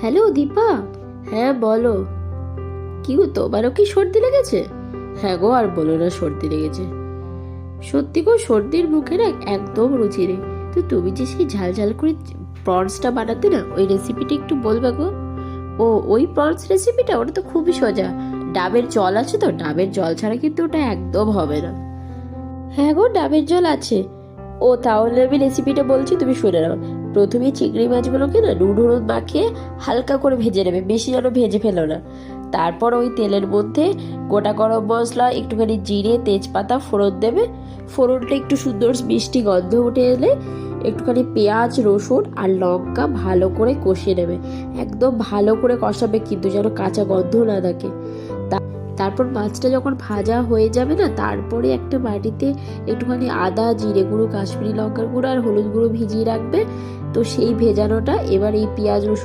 Hello Dipa. হ্যাঁ বলো। কি গো, তোমারও কি সর্দি লেগেছে? হ্যাঁ গো, আর বলো না, সর্দি লেগেছে। সত্যি গো, সর্দির মুখে না একদম রুচি নেই। তো তুমি যে সেই ঝাল ঝাল করে প্রনসটা বানাতে না, ওই রেসিপিটা একটু বলবে গো? ও, ওই প্রনস রেসিপিটা, ওটা তো খুবই সোজা। ডাবের জল আছে তো, ডাবের জল ছাড়া কিন্তু ওটা একদম হবে না। হ্যাঁ গো, ডাবের জল আছে। ও, তাহলে আমি রেসিপিটা বলছি, তুমি শুনে নাও। প্রথমে চিংড়ি মাছগুলোকে না নুন হলুদ মাখিয়ে হালকা করে ভেজে নেবে, বেশি যেন ভেজে ফেলো না। তারপর ওই তেলের মধ্যে গোটা গরম মশলা, একটুখানি জিরে, তেজপাতা ফোড়ন দেবে। ফোড়নটা একটু সুন্দর মিষ্টি গন্ধ উঠে এলে একটুখানি পেঁয়াজ, রসুন আর লঙ্কা ভালো করে কষিয়ে নেবে। একদম ভালো করে কষাবে, কিন্তু যেন কাঁচা গন্ধ না থাকে। তারপর মাছটা যখন ভাজা হয়ে যাবে না, তারপরে একটা বাটিতে একটুখানি আদা, জিরে গুঁড়ো, কাশ্মীরি লঙ্কার গুঁড়ো আর হলুদ গুঁড়ো ভিজিয়ে রাখবে। তো সেই ভেজানোটা এবার এই পেঁয়াজ রসুন